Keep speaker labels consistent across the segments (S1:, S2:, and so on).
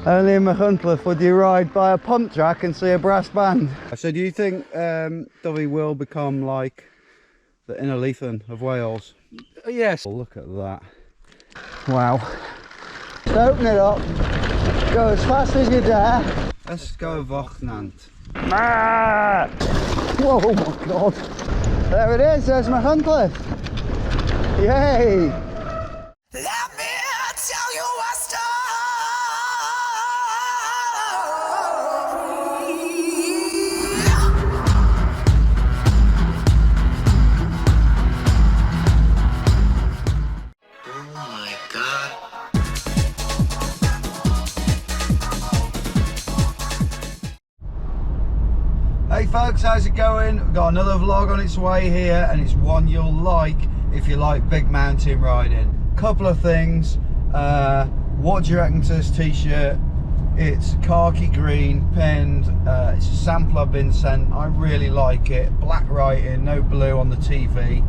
S1: Only in Machynlleth would you ride by a pump track and see a brass band. So do you think Dyfi will become like the Unofficial of Wales?
S2: Yes.
S1: Oh, look at that. Wow. Just open it up. Go as fast as you dare. Let's go Vochnant. Whoa, oh my god. There it is, there's Machynlleth. Yay!
S3: Let me tell you a story. Oh my God.
S1: Hey folks, how's it going? We've got another vlog on its way here, and it's one you'll like if you like big mountain riding. Couple of things. What do you reckon to this t-shirt? It's khaki green pinned. It's a sample I've been sent. I really like it. Black writing, no blue on the TV.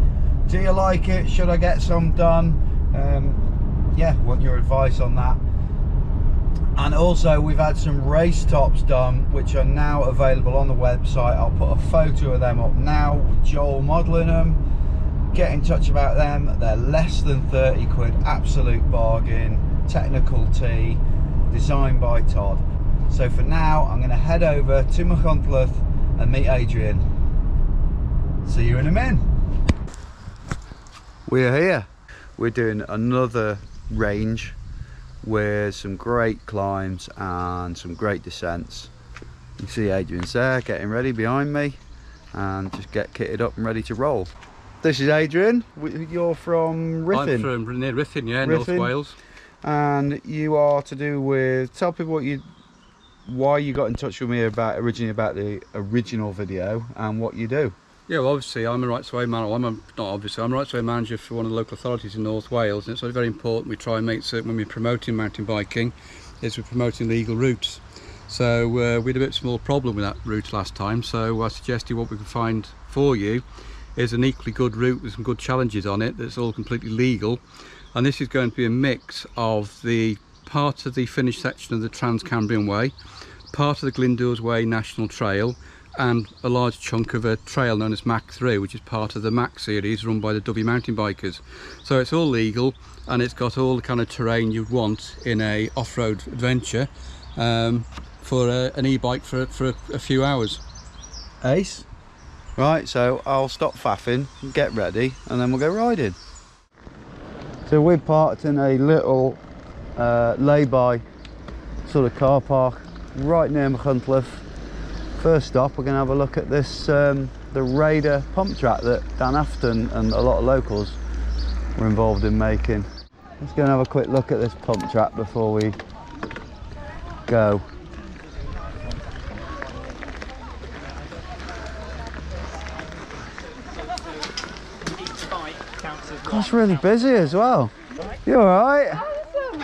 S1: Do you like it? Should I get some done? Yeah, want your advice on that. And also we've had some race tops done, which are now available on the website. I'll put a photo of them up now. Joel modelling them. Get in touch about them. They're less than 30 quid, absolute bargain. Technical tee, designed by Todd. So for now, I'm going to head over to Machynlleth and meet Adrian. See you in a minute. We're here. We're doing another range with some great climbs and some great descents. You see Adrian's there getting ready behind me, and just get kitted up and ready to roll. This is Adrian. You're from Ruthin?
S2: I'm from near Ruthin, yeah,
S1: Ruthin.
S2: North Wales. And
S1: you are to do with, tell people why you got in touch with me originally about the original video and what you do.
S2: Yeah, well, obviously I'm a rights of way manager. I'm a rights of way manager for one of the local authorities in North Wales, and it's very important we try and make certain when we're promoting mountain biking is we're promoting legal routes. So we had a bit of a small problem with that route last time, so I suggested what we could find for you is an equally good route with some good challenges on it that's all completely legal. And this is going to be a mix of the part of the finished section of the Trans-Cambrian Way, part of the Glyndwrs Way National Trail, and a large chunk of a trail known as Mac 3, which is part of the Mac series run by the Dyfi mountain bikers. So it's all legal, and it's got all the kind of terrain you'd want in a off-road adventure for an e-bike for a few hours.
S1: Ace. Right, so I'll stop faffing, get ready, and then we'll go riding. So we're parked in a little lay-by sort of car park right near Machynlleth. First stop, we're going to have a look at this, the Raider pump track that Dan Afton and a lot of locals were involved in making. Let's go and have a quick look at this pump track before we go. It's really busy as well. You alright?
S4: Awesome!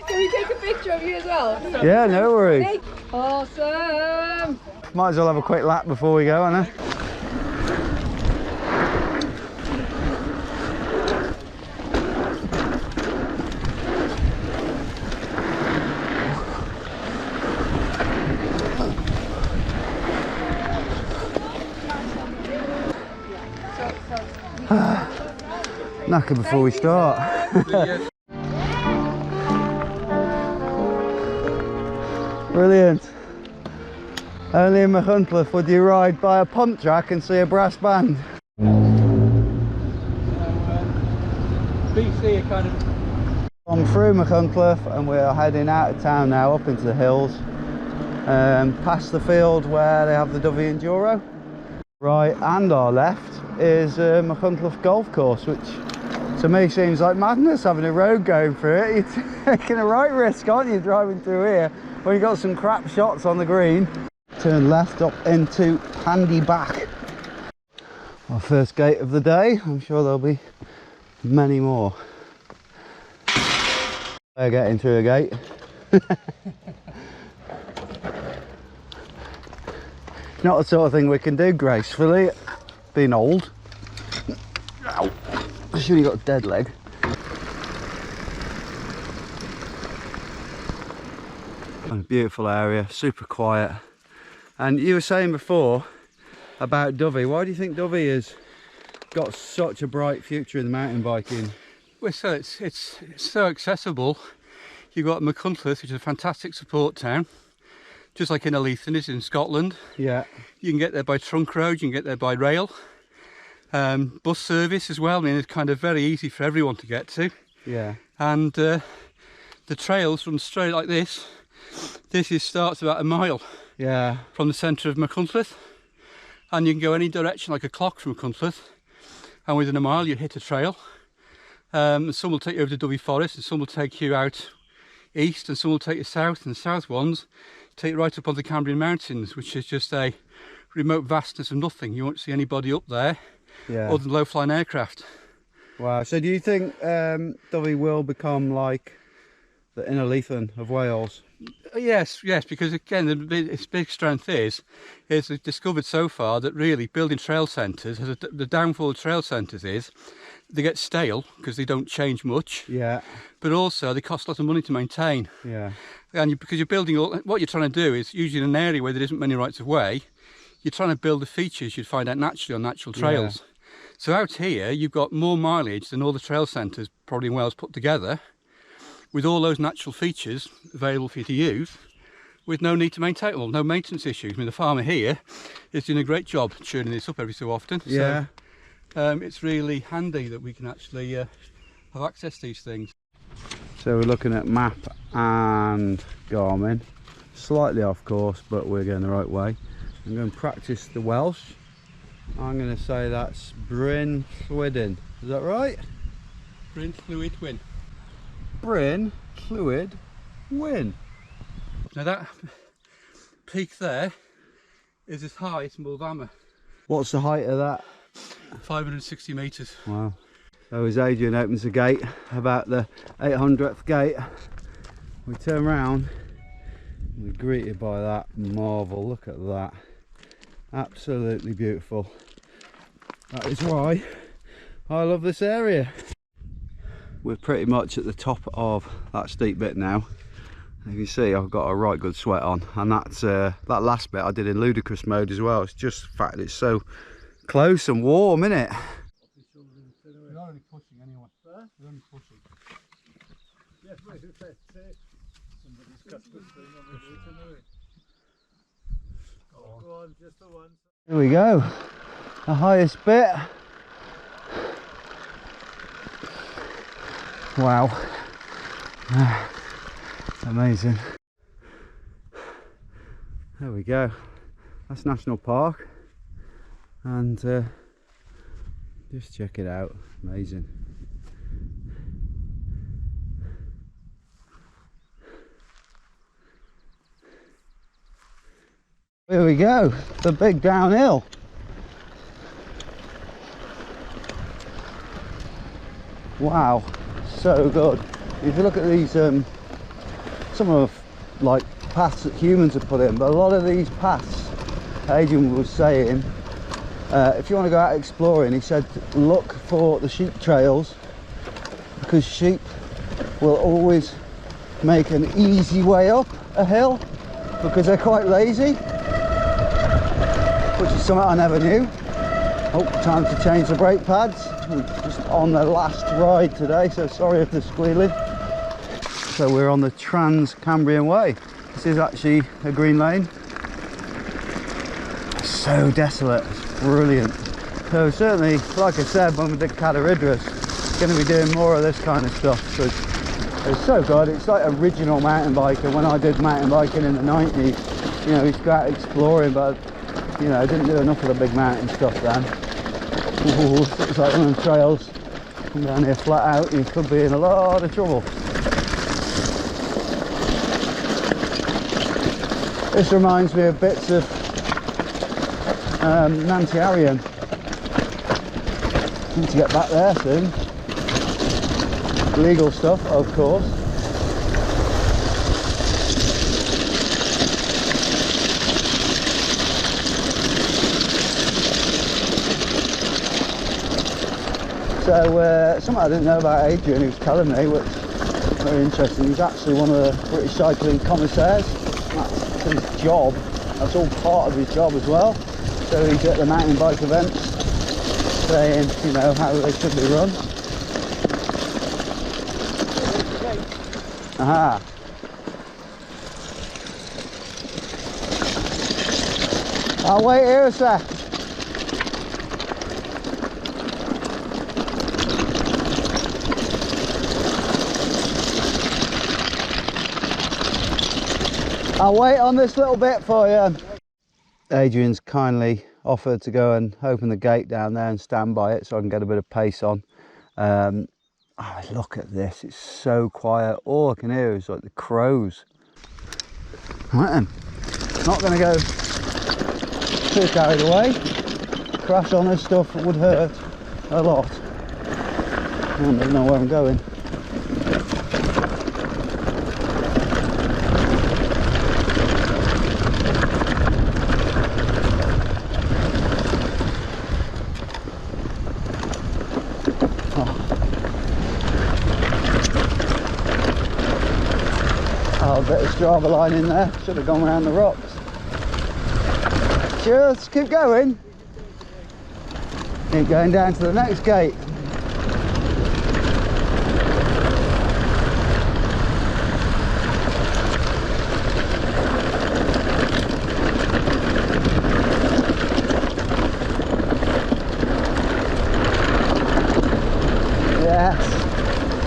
S4: Can we take a picture of you as well?
S1: Yeah, no worries.
S4: Awesome!
S1: Might as well have a quick lap before we go, Anna. Knackered before we start. Brilliant. Only in Machynlleth would you ride by a pump track and see a brass band.
S2: BC are kind of...
S1: I'm through Machynlleth and we're heading out of town now, up into the hills, past the field where they have the Dyfi Enduro. Right, and our left is Machynlleth Golf Course, which to me seems like madness having a road going through it. You're taking a right risk, aren't you, driving through here when you've got some crap shots on the green. Turn left up into Pandy Back. Our first gate of the day. I'm sure there'll be many more. They're getting through a gate. Not the sort of thing we can do gracefully, being old. Ow. I should have got a dead leg. A beautiful area, super quiet. And you were saying before about Dyfi. Why do you think Dyfi has got such a bright future in the mountain biking?
S2: Well, so it's so accessible. You've got Machynlleth, which is a fantastic support town, just like Machynlleth is in Scotland.
S1: Yeah.
S2: You can get there by trunk road, you can get there by rail. Bus service as well. I mean, it's kind of very easy for everyone to get to.
S1: Yeah.
S2: And the trails run straight like this. Starts about a mile.
S1: Yeah.
S2: From the centre of Machynlleth, and you can go any direction like a clock from Machynlleth, and within a mile you hit a trail. Some will take you over to Dyfi Forest, and some will take you out east, and some will take you south, and the south ones take you right up on the Cambrian Mountains, which is just a remote vastness of nothing. You won't see anybody up there, other than low-flying aircraft.
S1: Wow. So do you think Dyfi will become like the Unofficial of Wales?
S2: Yes, because again, its big strength is they've discovered so far that really building trail centres, the downfall of trail centres is they get stale because they don't change much.
S1: Yeah.
S2: But also they cost a lot of money to maintain.
S1: Yeah.
S2: And because you're building, what you're trying to do is, usually in an area where there isn't many rights of way, you're trying to build the features you'd find out naturally on natural trails. Yeah. So out here, you've got more mileage than all the trail centres probably in Wales put together, with all those natural features available for you to use, with no need to maintain, well, no maintenance issues. I mean, the farmer here is doing a great job churning this up every so often.
S1: Yeah.
S2: So it's really handy that we can actually have access to these things.
S1: So we're looking at map and Garmin, slightly off course, but we're going the right way. I'm going to practice the Welsh. I'm going to say that's Bryn Llwydyn. Is that right?
S2: Bryn Llwyd Wyn.
S1: Bryn Llwyd Wyn.
S2: Now that peak there is as high as Mulvama.
S1: What's the height of that?
S2: 560 metres.
S1: Wow. So as Adrian opens the gate, about the 800th gate, we turn around and we're greeted by that marvel. Look at that. Absolutely beautiful. That is why I love this area. We're pretty much at the top of that steep bit now. You can see I've got a right good sweat on, and that's that last bit I did in ludicrous mode as well. It's just the fact that it's so close and warm, isn't it?
S2: We're only pushing anyway. We're only pushing. Yes, wait, who said somebody's got this thing on the route anyway. Go on, just the one.
S1: Here we go, the highest bit. Wow. Amazing. There we go. That's National Park, and just check it out. Amazing. Here we go, the big downhill. Wow, so good. If you look at these, some of like paths that humans have put in, but a lot of these paths, Adrian was saying, if you want to go out exploring, he said look for the sheep trails, because sheep will always make an easy way up a hill because they're quite lazy, which is something I never knew. Oh, time to change the brake pads. We're just on the last ride today, so sorry if they're squealing. So we're on the Trans-Cambrian Way. This is actually a green lane. So desolate, it's brilliant. So certainly, like I said, when we did Cadaridras, going to be doing more of this kind of stuff, because it's so good. It's like original mountain biking. When I did mountain biking in the 90s, you know, we used to go out exploring, but you know, I didn't do enough of the big mountain stuff then. Ooh, looks like one of them trails. Come down here flat out, you could be in a lot of trouble. This reminds me of bits of Nanty Arian. Need to get back there soon. Legal stuff, of course. So something I didn't know about Adrian, he was telling me, which is very interesting. He's actually one of the British cycling commissaires. That's his job. That's all part of his job as well. So he's at the mountain bike events saying, you know, how they should be run. Aha. I'll wait here a sec. I'll wait on this little bit for you. Adrian's kindly offered to go and open the gate down there and stand by it so I can get a bit of pace on. Oh, look at this, it's so quiet. All I can hear is like the crows. Right then, not going to go too carried away. Crash on this stuff would hurt a lot. I don't know where I'm going. Oh, a bit of Strava line in there. Should have gone around the rocks. Just keep going. Keep going down to the next gate.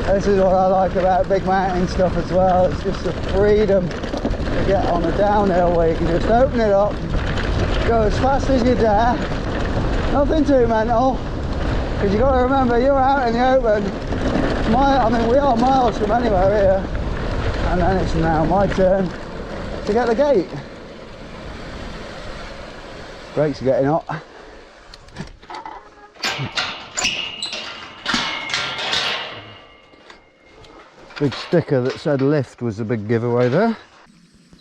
S1: This is what I like about big mountain stuff as well. It's just the freedom to get on a downhill where you can just open it up, go as fast as you dare, nothing too mental, because you've got to remember you're out in the open. I mean, we are miles from anywhere here, and then it's now my turn to get the gate. Brakes are getting hot. Big sticker that said lift was a big giveaway there.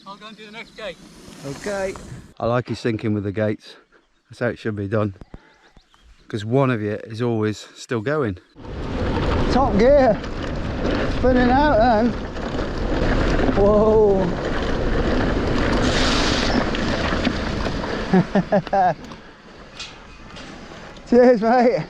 S2: I'll go and do the next gate.
S1: Okay. I like his thinking with the gates. That's how it should be done. Because one of you is always still going. Top gear. Spinning out then. Whoa. Cheers, mate.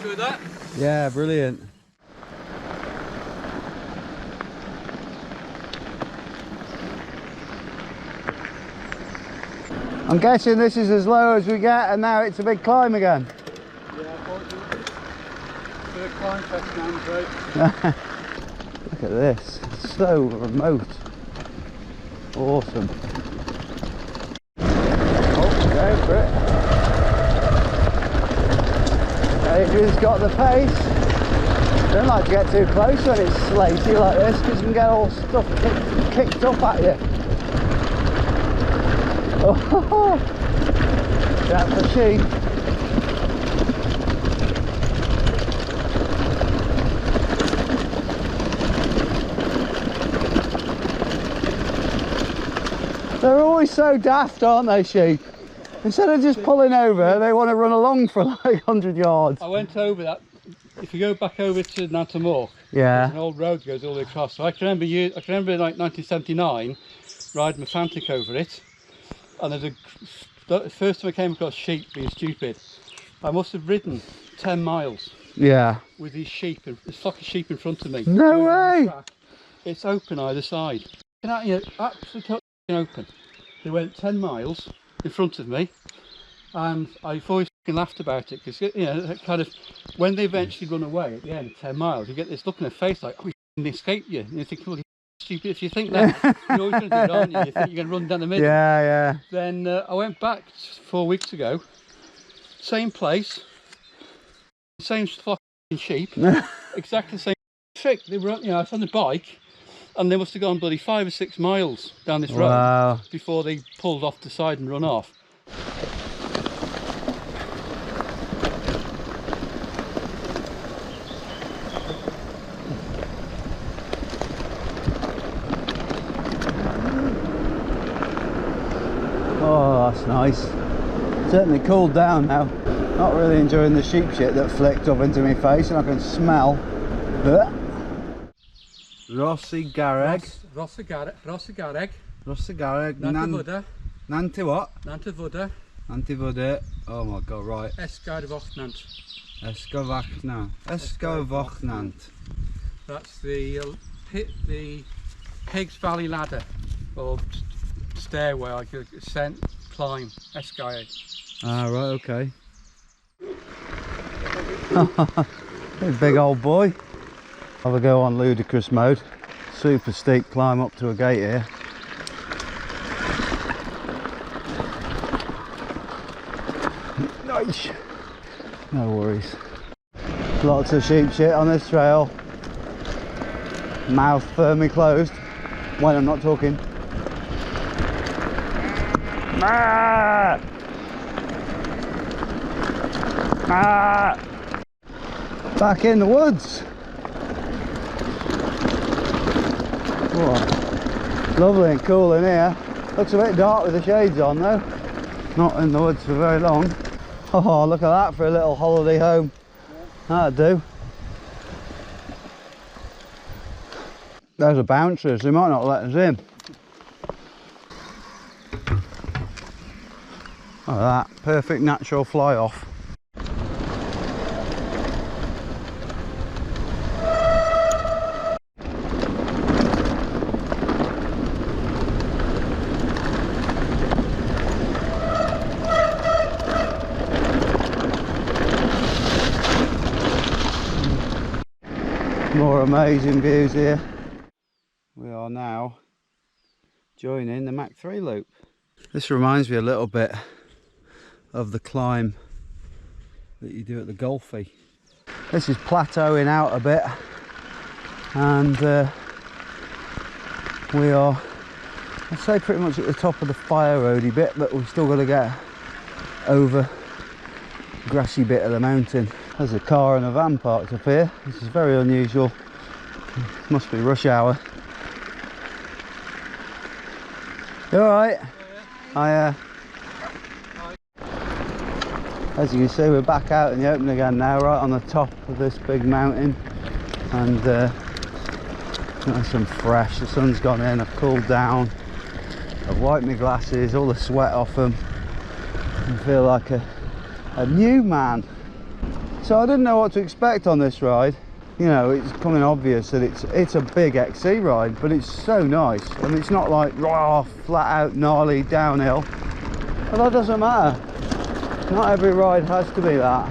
S2: With that?
S1: Yeah, brilliant. I'm guessing this is as low as we get and now it's a big climb again.
S2: Yeah, I thought it was a bit of climb test down the road.
S1: Look at this, it's so remote. Awesome. Oh, go for it. Adrian's got the pace. Don't like to get too close when it's slaty like this because you can get all stuff kicked up at you. Oh, that's the sheep. They're always so daft, aren't they, sheep? Instead of just pulling over, they want to run along for like 100 yards.
S2: I went over that. If you go back over to Nantamore,
S1: yeah,
S2: there's an old road that goes all the way across. So I can remember like 1979 riding my Fantic over it, and the first time I came across sheep being stupid, I must have ridden 10 miles.
S1: Yeah.
S2: With these sheep, this flock of sheep in front of me.
S1: No way!
S2: It's open either side. You know, absolutely open. They went 10 miles in front of me, and I've always laughed about it because, you know, kind of when they eventually run away at the end of 10 miles, you get this look in their face like, oh, they escaped you. And you think, well, you're stupid. If you think that, you're always going to do it, aren't you? You think you're going to run down the middle.
S1: Yeah, yeah.
S2: Then I went back 4 weeks ago, same place, same flock of sheep, exactly the same trick. They were, you know, I was on the bike, and they must have gone bloody 5 or 6 miles down this road before they pulled off the side and run off.
S1: That's nice. Certainly cooled down now. Not really enjoying the sheep shit that flicked up into my face, and I can smell. Rossi Gareg.
S2: Rossi Gareg.
S1: Rossi Gareg.
S2: Nantivuda.
S1: Nanti what?
S2: Nantivuda.
S1: Nantivuda. Oh my god, right.
S2: Escarvochnant.
S1: Escarvochnant. Escarvochnant.
S2: That's the Higgs Valley ladder, or stairway, like a ascent, climb, escalade.
S1: Ah, right, okay. Big old boy. Have a go on ludicrous mode. Super steep climb up to a gate here. Nice. No worries. Lots of sheep shit on this trail. Mouth firmly closed when I'm not talking. Ah! Ah! Back in the woods. Whoa. Lovely and cool in here. Looks a bit dark with the shades on though. Not in the woods for very long. Oh, look at that for a little holiday home. That'd do. There's a bouncers, they might not let us in. Look at that, perfect natural fly off. More amazing views here. We are now joining the Mach 3 loop. This reminds me a little bit of the climb that you do at the Golfy. This is plateauing out a bit, and we are, I'd say, pretty much at the top of the fire roady bit, but we've still got to get over the grassy bit of the mountain. There's a car and a van parked up here. This is very unusual. Must be rush hour. You alright? Yeah. As you can see, we're back out in the open again now, right on the top of this big mountain, and nice and fresh. The sun's gone in, I've cooled down, I've wiped my glasses, all the sweat off them, and feel like a new man. So I didn't know what to expect on this ride. You know, it's becoming obvious that it's a big XC ride, but it's so nice. I mean, it's not like raw, flat out, gnarly downhill, but that doesn't matter. Not every ride has to be that.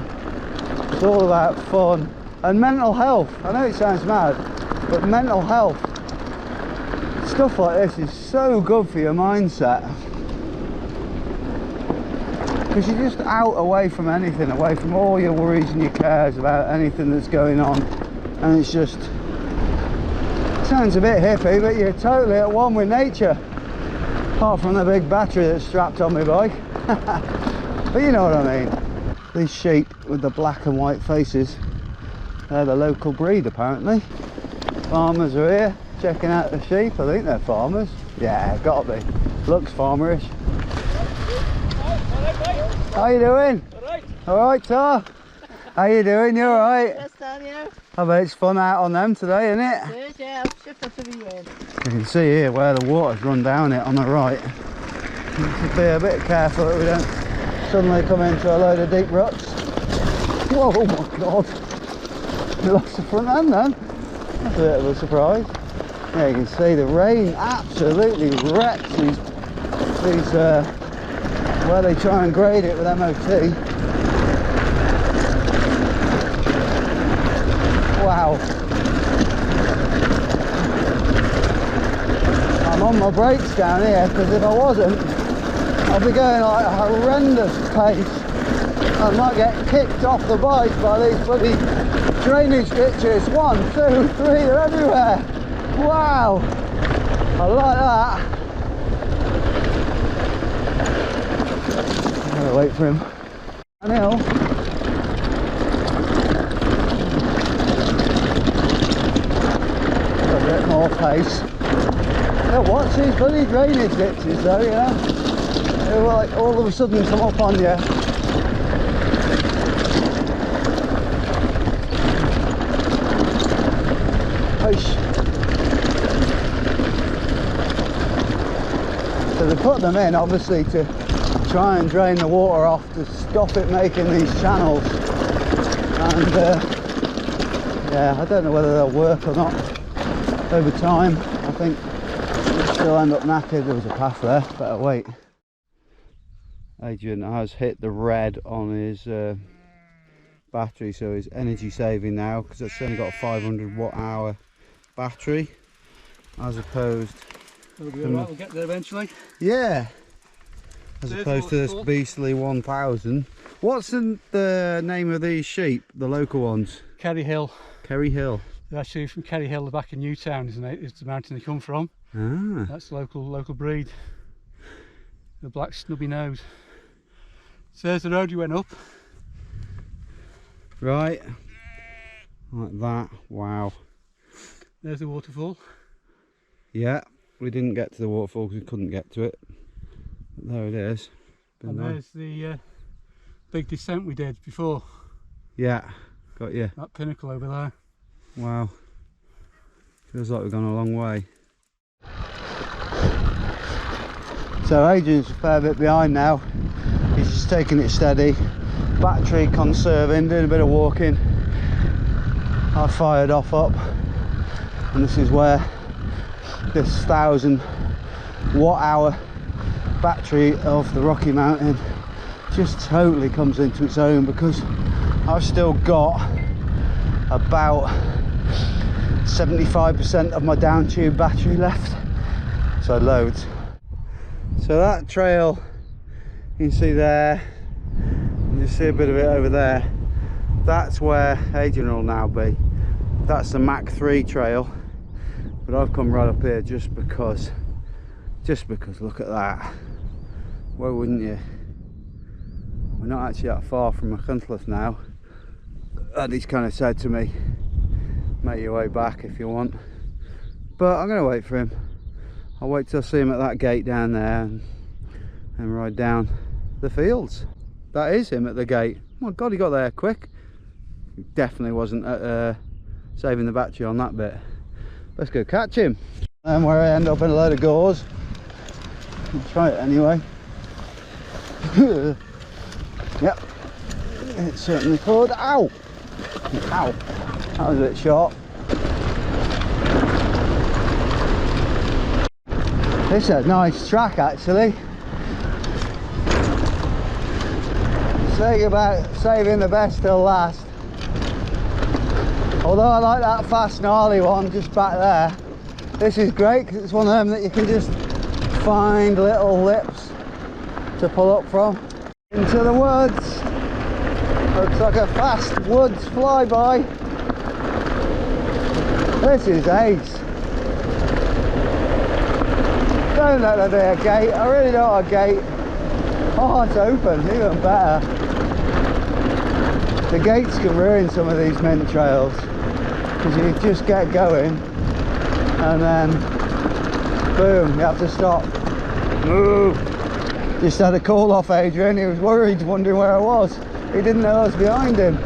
S1: It's all about fun and mental health. I know it sounds mad, but mental health, stuff like this is so good for your mindset, because you're just out, away from anything, away from all your worries and your cares about anything that's going on, and it's just, sounds a bit hippie, but you're totally at one with nature, apart from the big battery that's strapped on my bike. But you know what I mean. These sheep with the black and white faces, they're the local breed apparently. Farmers are here checking out the sheep. I think they're farmers. Yeah, gotta be. Looks farmerish. How you doing? Alright. Alright, Tar? How you doing? You alright?
S5: Yes, Dan, yeah.
S1: I bet it's fun out on them today, isn't it?
S5: It is, yeah. I'll shift it to the end.
S1: You can see here where the water's run down it on the right. You have to be a bit careful that we don't suddenly come into a load of deep ruts. Whoa, oh my god. We lost the front end then. That's a bit of a surprise. Yeah, you can see the rain absolutely wrecks these where they try and grade it with MOT. Wow. I'm on my brakes down here, because if I wasn't, I'd be going like a horrendous pace. I might get kicked off the bike by these bloody drainage ditches. 1, 2, 3, they're everywhere. Wow. I like that. I'm gonna wait for him. And he'll. A bit more pace. Yeah, watch these bloody drainage ditches though, you know. it will like all of a sudden come up on you. So they put them in obviously to try and drain the water off, to stop it making these channels, and yeah, I don't know whether they'll work or not over time. I think we'll still end up knackered. There was a path there, better wait. Adrian has hit the red on his battery, so he's energy saving now, because it's only got a 500 watt-hour battery as opposed
S2: We'll be alright, we'll get there eventually.
S1: yeah, as opposed to this beastly 1000. What's the name of these sheep, the local ones?
S2: Kerry Hill.
S1: Kerry Hill.
S2: They're actually from Kerry Hill, the back in Newtown, isn't it? It's the mountain they come from.
S1: Ah,
S2: That's local breed. The black snubby nose. So there's the road you went up.
S1: right, like that. Wow.
S2: There's the waterfall.
S1: Yeah, we didn't get to the waterfall because we couldn't get to it. But there it is. Been
S2: And
S1: nice.
S2: there's the big descent we did before.
S1: Yeah, got you.
S2: That pinnacle over there.
S1: Wow. Feels like we've gone a long way. So Adrian's a fair bit behind now. He's just taking it steady. Battery conserving, doing a bit of walking. I fired off up. And this is where this 1000 watt-hour battery of the Rocky Mountain just totally comes into its own, because I've still got about 75% of my down tube battery left, so loads. So that trail you can see there, you see a bit of it over there, that's where Adrian will now be. That's the Mach 3 trail, but I've come right up here just because look at that. Why wouldn't you? We're not actually that far from Machynlleth now, and he's kind of said to me, make your way back if you want, but I'm going to wait for him. I'll wait till I see him at that gate down there and ride down the fields. That is him at the gate. Oh my god, he got there quick. He definitely wasn't saving the battery on that bit. Let's go catch him. And where I end up in a load of gauze. I'll try it anyway. Yep, it certainly could. Ow! Ow! That was a bit sharp. It's a nice track actually. Say about saving the best till last. Although I like that fast gnarly one just back there. This is great because it's one of them that you can just find little lips to pull up from. Into the woods. Looks like a fast woods flyby. This is ace. Don't let there be a gate. I really don't want a gate. Oh, it's open, even better. The gates can ruin some of these mint trails, because you just get going and then boom, you have to stop. Move. Just had a call off Adrian. He was worried, wondering where I was. He didn't know I was behind him.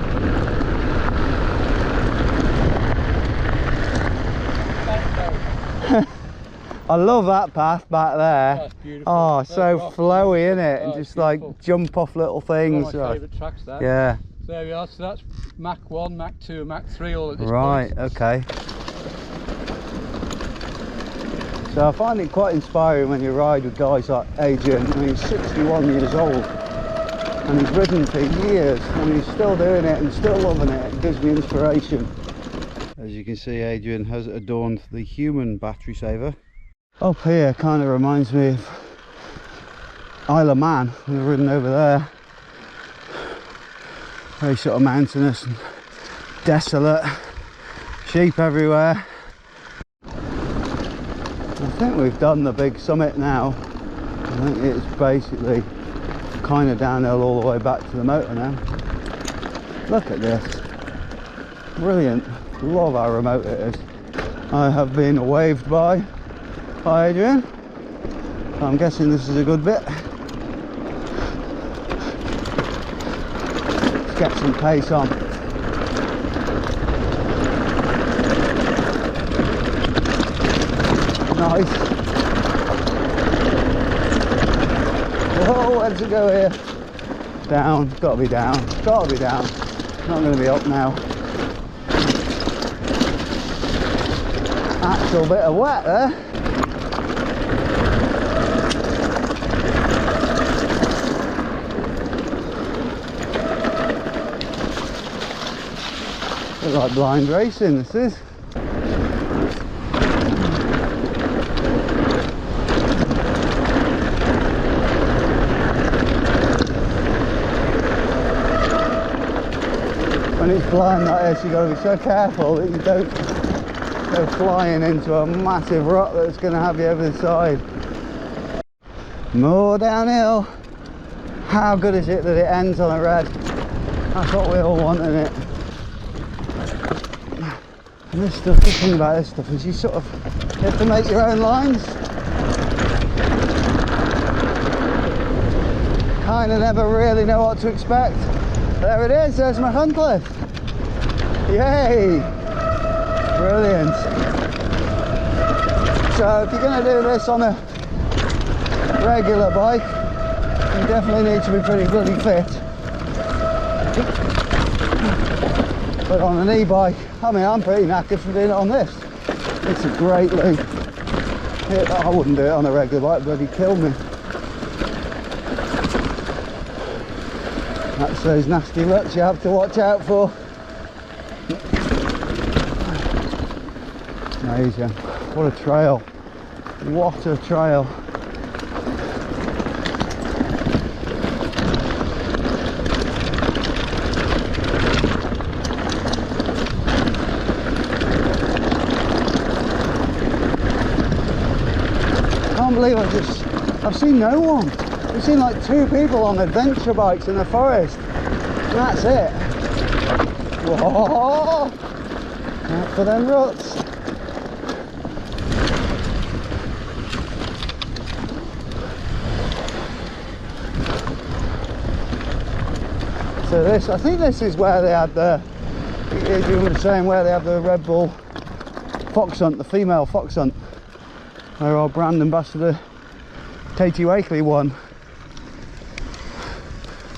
S1: I love that path back there.
S2: That's beautiful.
S1: Oh, so flowy, isn't it? And
S2: Oh,
S1: just like
S2: beautiful.
S1: jump off little things.
S2: One of my favourite tracks there.
S1: Yeah.
S2: So there we are, so that's Mach 1, Mach 2 and Mach 3 all at this
S1: Right,
S2: point.
S1: okay. So I find it quite inspiring when you ride with guys like Adrian. I mean, he's 61 years old and he's ridden for years and he's still doing it and still loving it. It gives me inspiration. As you can see, Adrian has adorned the human battery saver. Up here kind of reminds me of Isle of Man. We've ridden over there. Very sort of mountainous and desolate. Sheep everywhere. I think we've done the big summit now. I think it's basically kind of downhill all the way back to the motor now. Look at this. Brilliant. Love how remote it is. I have been waved by Adrian. I'm guessing this is a good bit. get some pace on. Nice. Whoa, where does it go here? Down, gotta be down, gotta be down. Not gonna be up now. Actual bit of wet there. Looks like blind racing, this is. When it's blind like this, you've got to be so careful that you don't go flying into a massive rock that's going to have you over the side. More downhill. How good is it that it ends on a red? That's what we all want, isn't it? And this stuff, the thing about this stuff is you sort of have to make your own lines. Kind of never really know what to expect. There it is, there's Machynlleth. Yay! Brilliant. So if you're going to do this on a regular bike, you definitely need to be pretty bloody fit. But on an e-bike, I mean, I'm pretty knackered from doing it on this. It's a great loop. I wouldn't do it on a regular bike, bloody kill me. That's those nasty ruts you have to watch out for. Amazing. What a trail. What a trail. I can't believe I've seen no one. I've seen like 2 people on adventure bikes in the forest. And that's it. Whoa! Out for them ruts. So this, I think this is where they had the, as you were saying, where they have the Red Bull fox hunt, the female fox hunt. Where our brand ambassador Katie Wakely won.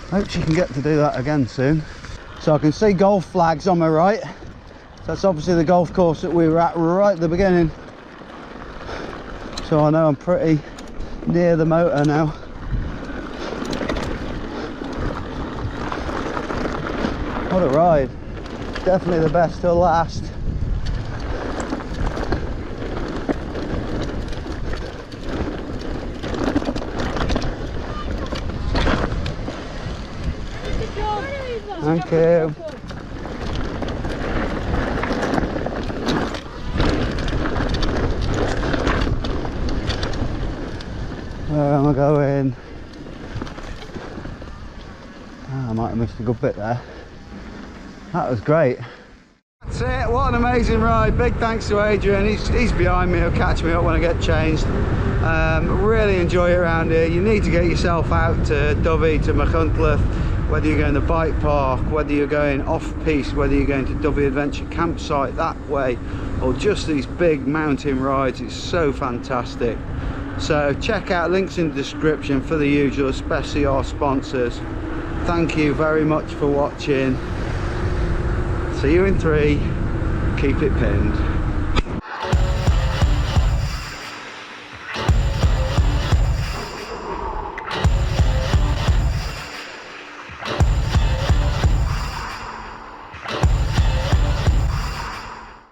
S1: Hope she can get to do that again soon. So I can see golf flags on my right. So that's obviously the golf course that we were at right at the beginning. So I know I'm pretty near the motor now. What a ride. Definitely the best till last. Thank you. Where am I going? Oh, I might have missed a good bit there. That was great. That's it, what an amazing ride. Big thanks to Adrian, he's behind me, he'll catch me up when I get changed. Really enjoy it around here. You need to get yourself out to Dyfi, to Machynlleth, whether you're going to bike park, whether you're going off-piste, whether you're going to Dyfi Adventure Campsite that way, or just these big mountain rides. It's so fantastic. So check out links in the description for the usual, especially our sponsors. Thank you very much for watching. See you in 3. Keep it pinned.